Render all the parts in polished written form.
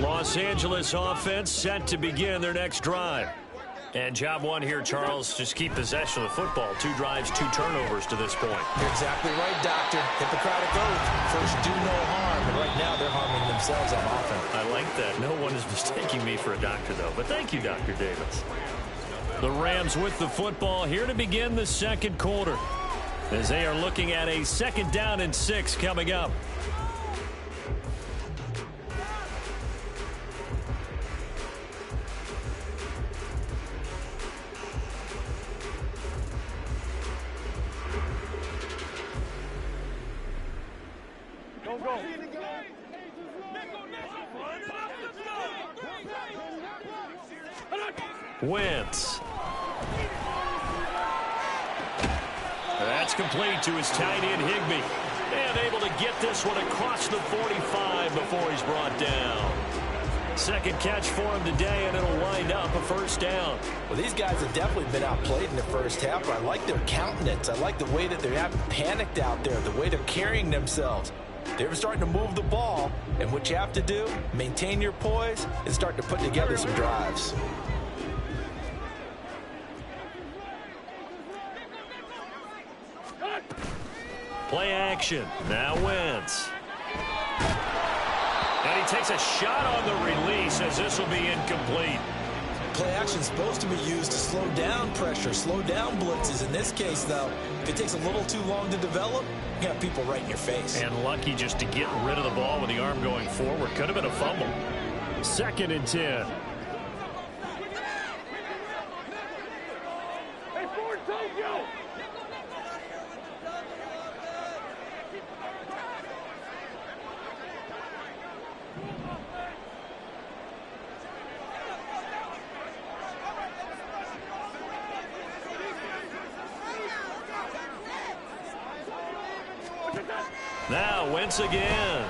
Los Angeles offense set to begin their next drive. And job one here, Charles, just keep possession of the football. 2 drives, 2 turnovers to this point. You're exactly right, Doctor. Hippocratic oath. First, do no harm. And right now, they're harming themselves on offense. I like that. No one is mistaking me for a doctor, though. But thank you, Dr. Davis. The Rams with the football here to begin the second quarter, as they are looking at a 2nd down and 6 coming up. Wentz. That's complete to his tight end, Higbee. And able to get this one across the 45 before he's brought down. 2nd catch for him today, and it'll wind up a 1st down. Well, these guys have definitely been outplayed in the first half, but I like their countenance. I like the way that they're not panicked out there, the way they're carrying themselves. They're starting to move the ball, and what you have to do, maintain your poise and start to put together some drives. Play action. Now Wentz. And he takes a shot on the release as this will be incomplete. Play action is supposed to be used to slow down pressure, slow down blitzes. In this case, though, if it takes a little too long to develop, you have people right in your face. And lucky just to get rid of the ball with the arm going forward. Could have been a fumble. 2nd and 10. Now Wentz again.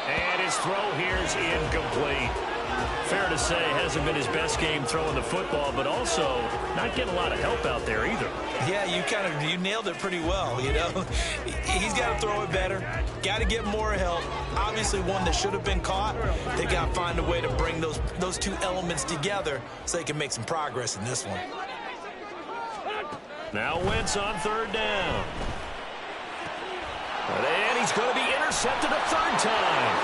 And his throw here is incomplete. Fair to say, hasn't been his best game throwing the football, but also not getting a lot of help out there either. Yeah, you nailed it pretty well, you know. He's got to throw it better. Got to get more help. Obviously one that should have been caught. They got to find a way to bring those 2 elements together so they can make some progress in this one. Now Wentz on 3rd down. And he's going to be intercepted a 3rd time.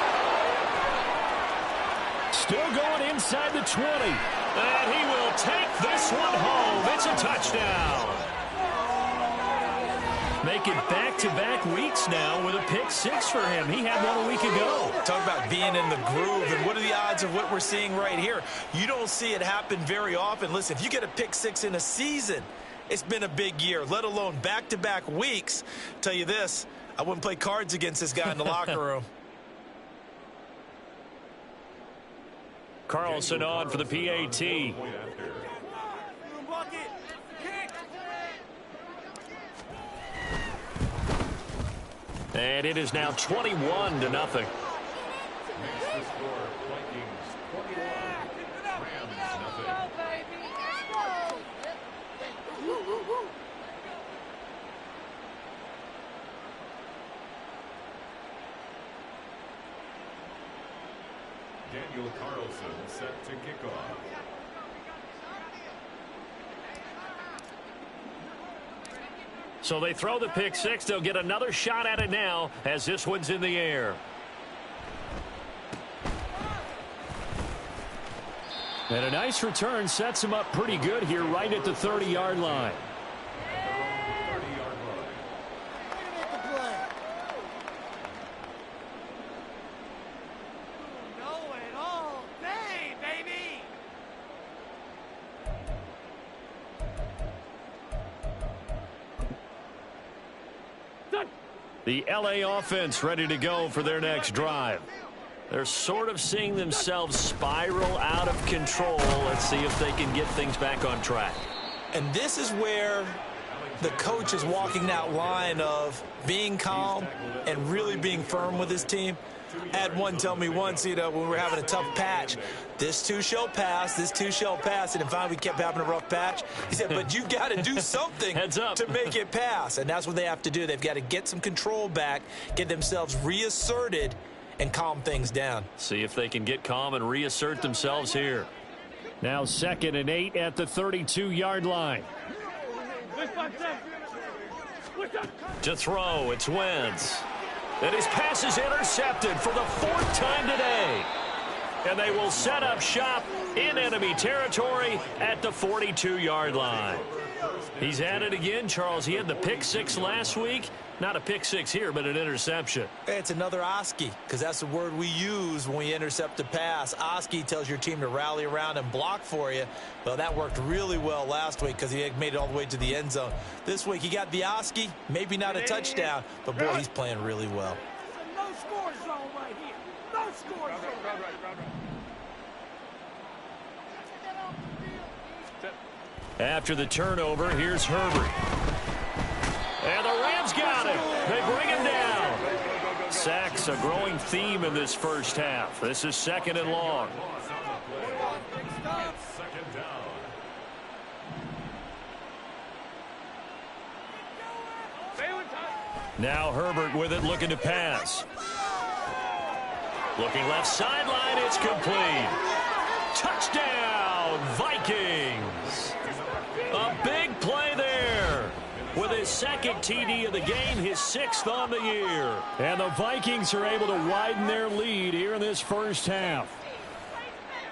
Still going inside the 20. And he will take this one home. It's a touchdown. Make it back-to-back weeks now with a pick 6 for him. He had one a week ago. Talk about being in the groove, and what are the odds of what we're seeing right here? You don't see it happen very often. Listen, if you get a pick 6 in a season, it's been a big year, let alone back-to-back weeks. Tell you this, I wouldn't play cards against this guy in the locker room. Carlson on for the PAT. And it is now 21-0. Daniel Carlson set to kick off. So they throw the pick 6. They'll get another shot at it now as this one's in the air. And a nice return sets him up pretty good here right at the 30-yard line. The LA offense ready to go for their next drive. They're sort of seeing themselves spiral out of control. Let's see if they can get things back on track. And this is where the coach is walking that line of being calm and really being firm with his team. I had one tell me once, you know, when we were having a tough patch, this too shall pass, this too shall pass. And finally we kept having a rough patch. He said, but you got to do something to make it pass. And that's what they have to do. They've got to get some control back, get themselves reasserted, and calm things down. See if they can get calm and reassert themselves here. Now 2nd and 8 at the 32-yard line. To throw, it's Wentz. And his pass is intercepted for the 4th time today. And they will set up shop in enemy territory at the 42-yard line. He's at it again, Charles. He had the pick 6 last week. Not a pick 6 here, but an interception. It's another Oski, because that's the word we use when we intercept a pass. Oski tells your team to rally around and block for you. Well, that worked really well last week because he had made it all the way to the end zone. This week he got the Oski, maybe not a touchdown, but boy, he's playing really well. No score zone right here. No score zone. After the turnover, here's Herbert. And the Rams got him. They bring him down. Sacks, a growing theme in this first half. This is 2nd and long. Now Herbert with it, looking to pass. Looking left sideline, it's complete. Touchdown, Vikings. A big play there. With his 2nd TD of the game, his 6th on the year. And the Vikings are able to widen their lead here in this first half.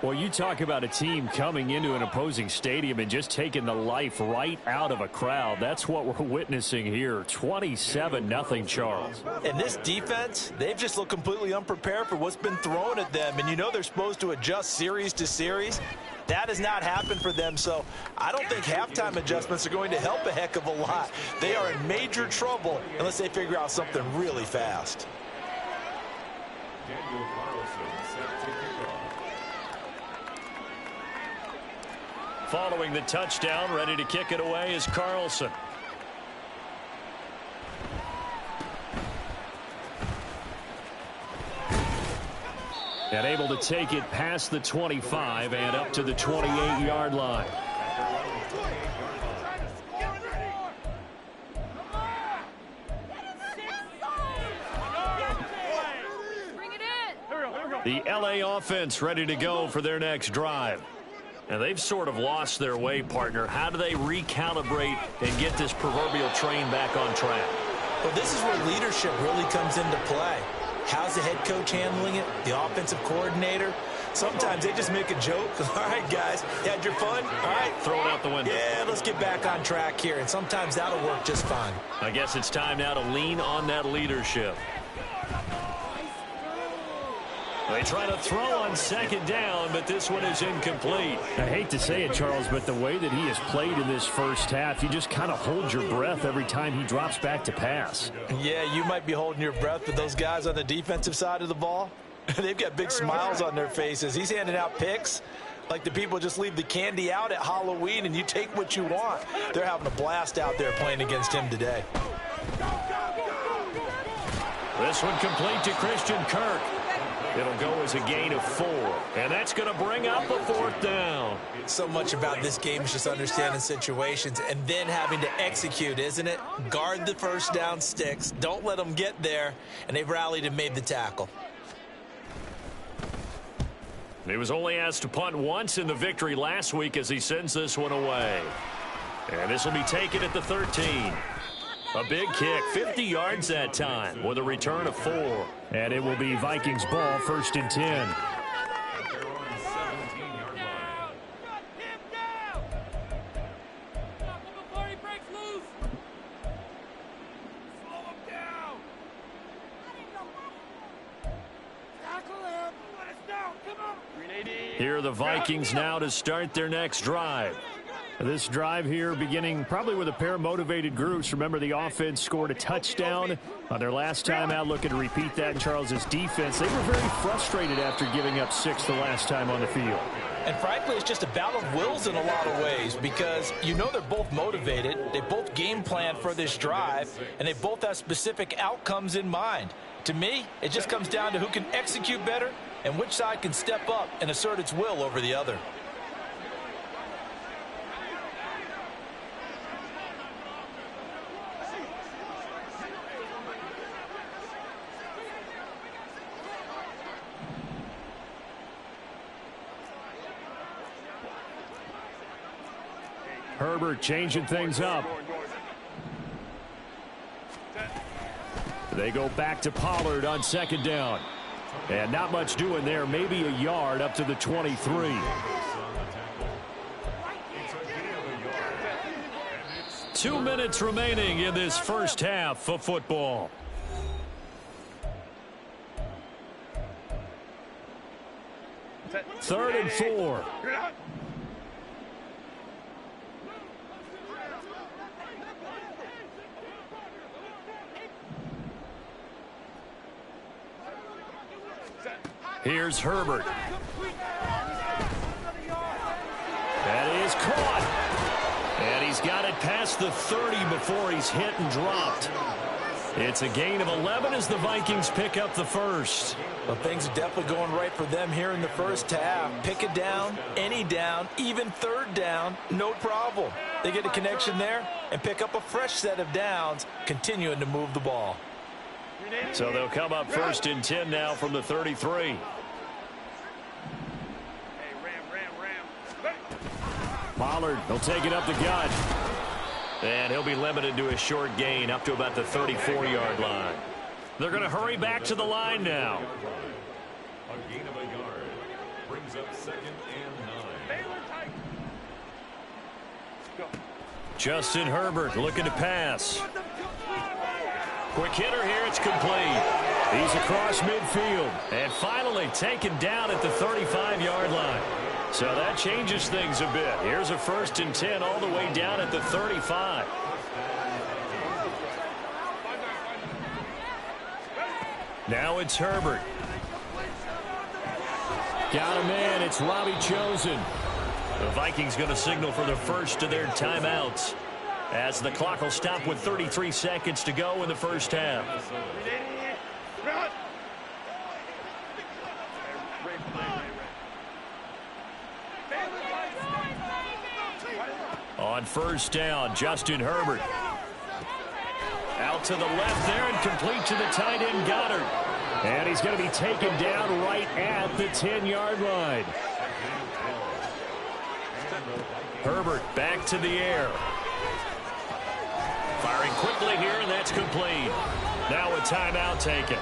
Well, you talk about a team coming into an opposing stadium and just taking the life right out of a crowd. That's what we're witnessing here. 27-0, Charles. And this defense, they've just looked completely unprepared for what's been thrown at them. And you know they're supposed to adjust series to series. That has not happened for them, so I don't think halftime adjustments are going to help a heck of a lot. They are in major trouble unless they figure out something really fast. Following the touchdown, ready to kick it away is Carlson. And able to take it past the 25 and up to the 28-yard line. The LA offense ready to go for their next drive. And they've sort of lost their way, partner. How do they recalibrate and get this proverbial train back on track? Well, this is where leadership really comes into play. How's the head coach handling it? The offensive coordinator? Sometimes they just make a joke. All right, guys, you had your fun? All right. Throw it out the window. Yeah, let's get back on track here. And sometimes that'll work just fine. I guess it's time now to lean on that leadership. They try to throw on 2nd down, but this one is incomplete. I hate to say it, Charles, but the way that he has played in this first half, you just kind of hold your breath every time he drops back to pass. Yeah, you might be holding your breath, but those guys on the defensive side of the ball, they've got big smiles on their faces. He's handing out picks like the people just leave the candy out at Halloween and you take what you want. They're having a blast out there playing against him today. This one complete to Christian Kirk. It'll go as a gain of 4, and that's going to bring up a 4th down. So much about this game is just understanding situations and then having to execute, isn't it? Guard the first down sticks. Don't let them get there, and they've rallied and made the tackle. He was only asked to punt once in the victory last week as he sends this one away. And this will be taken at the 13. A big kick, 50 yards that time with a return of 4. And it will be Vikings ball, 1st and 10. Here are the Vikings now to start their next drive. This drive here beginning probably with a pair of motivated groups. Remember, the offense scored a touchdown on their last time out. Looking to repeat that in Charles's defense. They were very frustrated after giving up 6 the last time on the field. And frankly, it's just a battle of wills in a lot of ways because you know they're both motivated. They both game plan for this drive, and they both have specific outcomes in mind. To me, it just comes down to who can execute better and which side can step up and assert its will over the other. Herbert changing things up. They go back to Pollard on second down. And not much doing there, maybe a yard up to the 23. 2 minutes remaining in this first half of football. Third and 4. Here's Herbert. That is caught. And he's got it past the 30 before he's hit and dropped. It's a gain of 11 as the Vikings pick up the first. Well, things are definitely going right for them here in the first half. Pick it down, any down, even third down, no problem. They get a connection there and pick up a fresh set of downs, continuing to move the ball. So they'll come up first and 10 now from the 33. Pollard, he'll take it up the gut. And he'll be limited to a short gain up to about the 34-yard line. They're going to hurry back to the line now. A gain of a yard brings up 2nd and 9. Justin Herbert looking to pass. Quick hitter here, it's complete. He's across midfield. And finally taken down at the 35-yard line. So that changes things a bit. Here's a 1st and 10 all the way down at the 35. Now it's Herbert. Got a man. It's Robbie Chosen. The Vikings going to signal for the first of their timeouts as the clock will stop with 33 seconds to go in the first half. On first down, Justin Herbert. Out to the left there and complete to the tight end, Goddard. And he's going to be taken down right at the 10-yard line. Herbert back to the air. Firing quickly here, and that's complete. Now a timeout taken.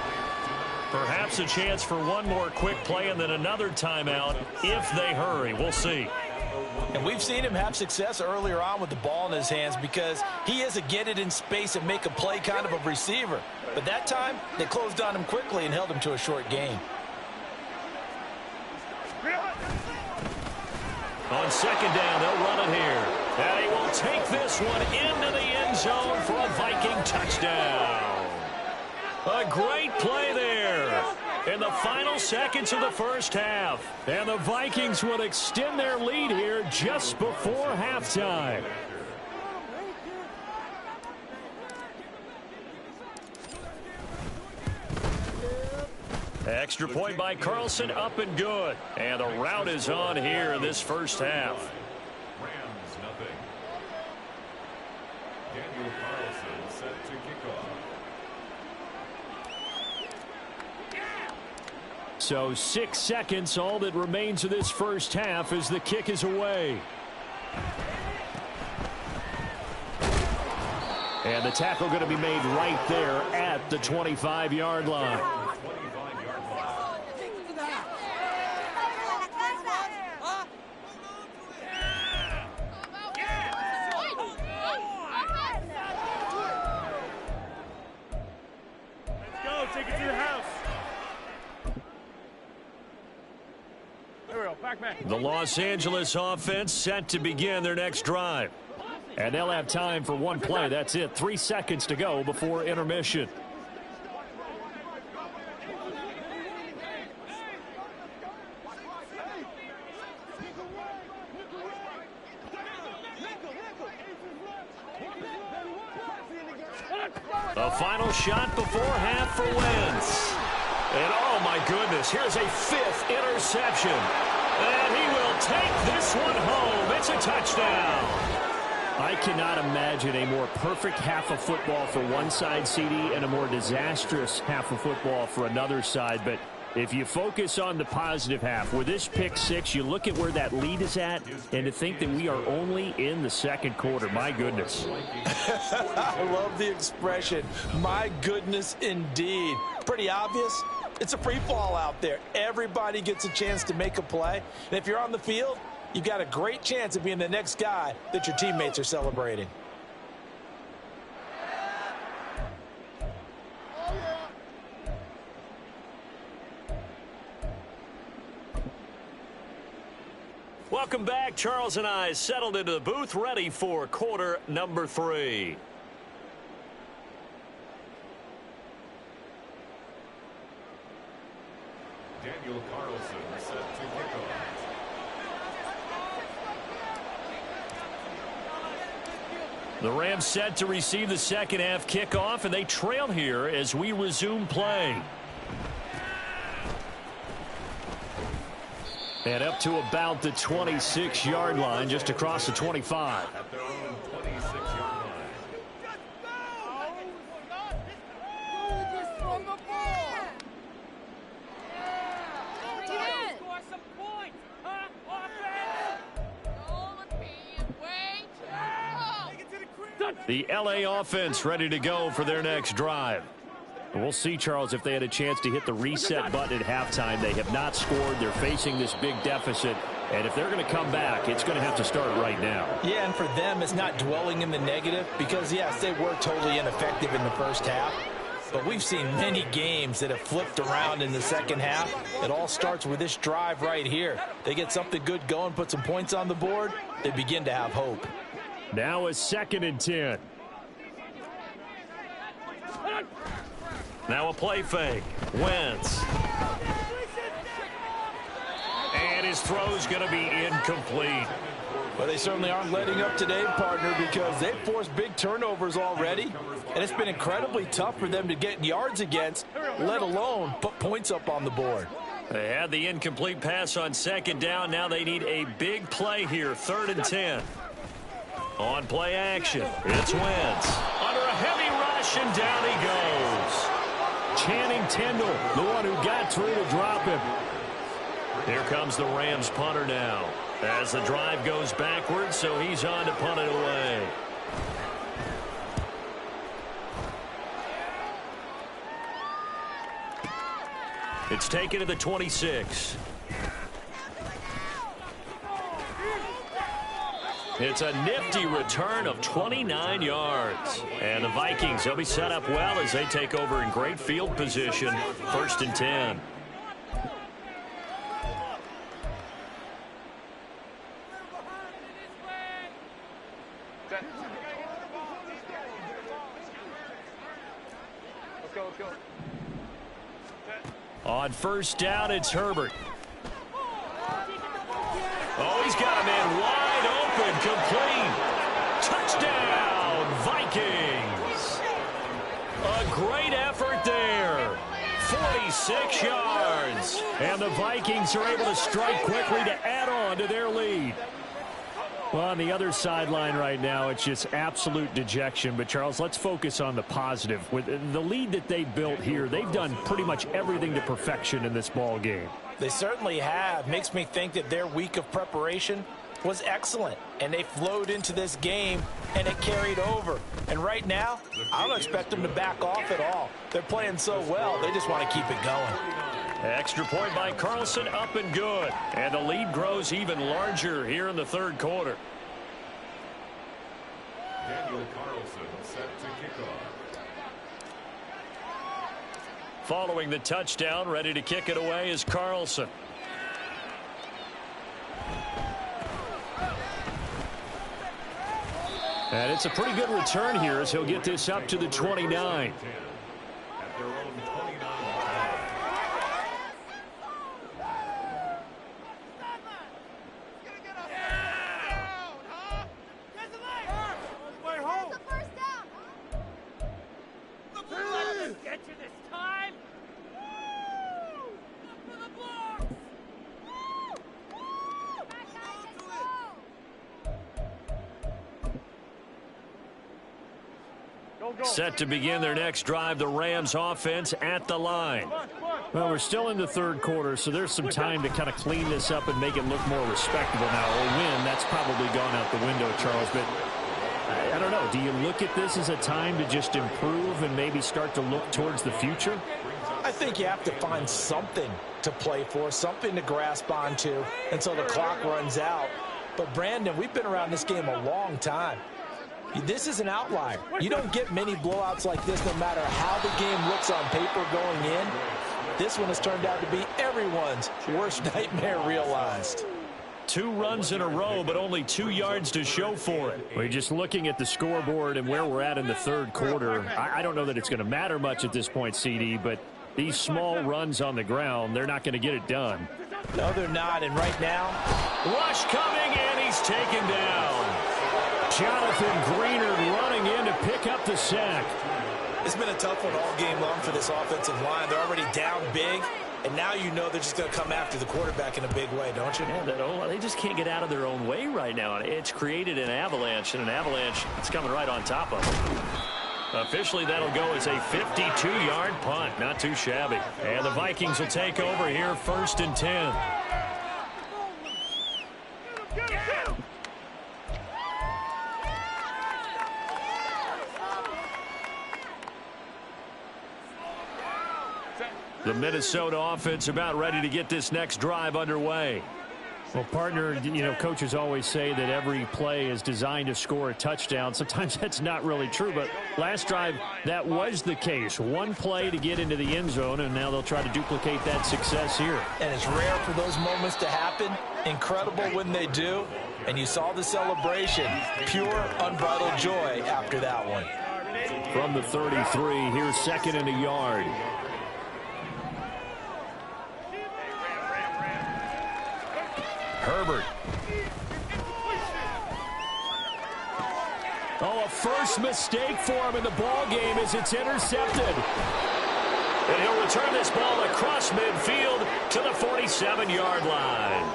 Perhaps a chance for one more quick play and then another timeout if they hurry. We'll see. And we've seen him have success earlier on with the ball in his hands because he is a get it in space and make a play kind of a receiver. But that time, they closed on him quickly and held him to a short gain. On second down, they'll run it here. And he will take this one into the end zone for a Viking touchdown. A great play there in the final seconds of the first half. And the Vikings will extend their lead here just before halftime. Extra point by Carlson, up and good. And the route is on here in this first half. Rams nothing. Daniel Carlson set to kick off. So 6 seconds, all that remains of this first half as the kick is away. And the tackle going to be made right there at the 25-yard line. Take it to the house. There we go. Back. The Los Angeles offense set to begin their next drive. And they'll have time for one play. That's it. 3 seconds to go before intermission. A final shot before half for Wentz. And oh my goodness, here's a 5th interception. And he will take this one home. It's a touchdown. I cannot imagine a more perfect half of football for one side, CD, and a more disastrous half of football for another side. But If you focus on the positive half, with this pick six, you look at where that lead is at, and to think that we are only in the second quarter. My goodness. I love the expression, my goodness indeed. Pretty obvious. It's a free fall out there. Everybody gets a chance to make a play. And if you're on the field, you've got a great chance of being the next guy that your teammates are celebrating. Welcome back. Charles and I settled into the booth, ready for quarter number 3. Daniel Carlson set to kick off. The Rams set to receive the second half kickoff, and they trail here as we resume play. And up to about the 26-yard line, just across the 25. At their own 26-yard line. Score some points, huh? The LA offense ready to go for their next drive. We'll see, Charles, if they had a chance to hit the reset button at halftime. They have not scored. They're facing this big deficit. And if they're going to come back, it's going to have to start right now. Yeah, and for them, it's not dwelling in the negative because, yes, they were totally ineffective in the first half. But we've seen many games that have flipped around in the second half. It all starts with this drive right here. They get something good going, put some points on the board, they begin to have hope. Now a 2nd and 10. Now a play fake. Wentz. And his throw's going to be incomplete. Well, they certainly aren't letting up today, partner, because they've forced big turnovers already. And it's been incredibly tough for them to get yards against, let alone put points up on the board. They had the incomplete pass on 2nd down. Now they need a big play here, 3rd and 10. On play action, it's Wentz. Under a heavy rush, and down he goes. Channing Tindall, the one who got through to drop him. Here comes the Rams punter now. As the drive goes backwards, so he's on to punt it away. It's taken to the 26. It's a nifty return of 29 yards. And the Vikings, they'll be set up well as they take over in great field position. 1st and 10. On 1st down, it's Herbert. Oh, he's got a man wide open, complete. Touchdown, Vikings. A great effort there. 46 yards. And the Vikings are able to strike quickly to add on to their lead. Well, on the other sideline right now, it's just absolute dejection. But, Charles, let's focus on the positive. With the lead that they built here, they've done pretty much everything to perfection in this ball game. They certainly have. Makes me think that their week of preparation was excellent. And they flowed into this game, and it carried over. And right now, I don't expect them to back off at all. They're playing so well, they just want to keep it going. Extra point by Carlson, up and good. And the lead grows even larger here in the 3rd quarter. Daniel Carlson set to kick off. Following the touchdown, ready to kick it away is Carlson. And it's a pretty good return here as he'll get this up to the 29. At their own 29. Get you this time. For the blocks. Set to begin their next drive, the Rams offense at the line. Well, we're still in the third quarter, so there's some time to kind of clean this up and make it look more respectable now. A win, that's probably gone out the window, Charles. But I don't know. Do you look at this as a time to just improve and maybe start to look towards the future? I think you have to find something to play for, something to grasp onto until the clock runs out. But, Brandon, we've been around this game a long time. This is an outlier. You don't get many blowouts like this no matter how the game looks on paper going in. This one has turned out to be everyone's worst nightmare realized. 2 runs in a row, but only 2 yards to show for it. We're just looking at the scoreboard and where we're at in the third quarter. I don't know that it's going to matter much at this point, CD, but these small runs on the ground, they're not going to get it done. No, they're not, and right now, rush coming, and he's taken down. Jonathan Greenard running in to pick up the sack. It's been a tough one all game long for this offensive line. They're already down big, and now you know they're just going to come after the quarterback in a big way, don't you? Yeah, they just can't get out of their own way right now. It's created an avalanche, and an avalanche is coming right on top of them. Officially, that'll go as a 52-yard punt. Not too shabby. And the Vikings will take over here, 1st and 10. The Minnesota offense about ready to get this next drive underway. Well, partner, you know, coaches always say that every play is designed to score a touchdown. Sometimes that's not really true, but last drive, that was the case. One play to get into the end zone, and now they'll try to duplicate that success here. And it's rare for those moments to happen. Incredible when they do. And you saw the celebration. Pure, unbridled joy after that one. From the 33, here's 2nd and a yard. Herbert. Oh, a first mistake for him in the ball game as it's intercepted. And he'll return this ball across midfield to the 47-yard line.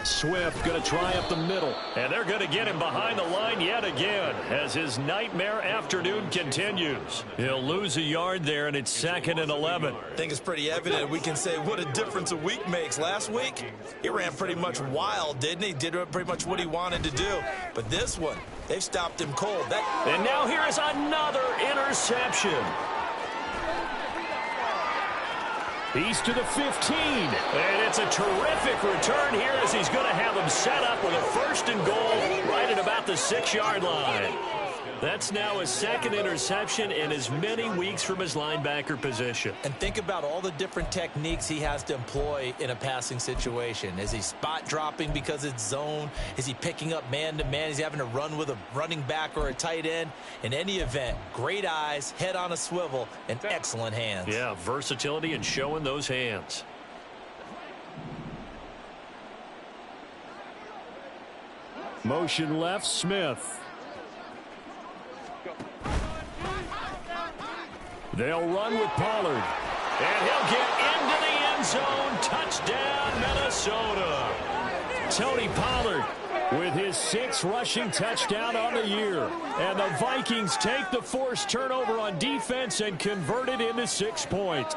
Swift going to try up the middle. And they're going to get him behind the line yet again as his nightmare afternoon continues. He'll lose a yard there, and it's 2nd and 11. I think it's pretty evident. We can say what a difference a week makes. Last week, he ran pretty much wild, didn't he? Did pretty much what he wanted to do. But this one, they've stopped him cold. And now here is another interception. He's to the 15. And it's a terrific return here as he's going to have him set up with a 1st and goal right at about the 6-yard line. That's now his 2nd interception in as many weeks from his linebacker position. And think about all the different techniques he has to employ in a passing situation. Is he spot dropping because it's zone? Is he picking up man-to-man? Is he having to run with a running back or a tight end? In any event, great eyes, head on a swivel, and excellent hands. Yeah, versatility and showing those hands. Motion left, Smith. They'll run with Pollard. And he'll get into the end zone. Touchdown, Minnesota. Tony Pollard with his 6th rushing touchdown on the year. And the Vikings take the forced turnover on defense and convert it into 6 points.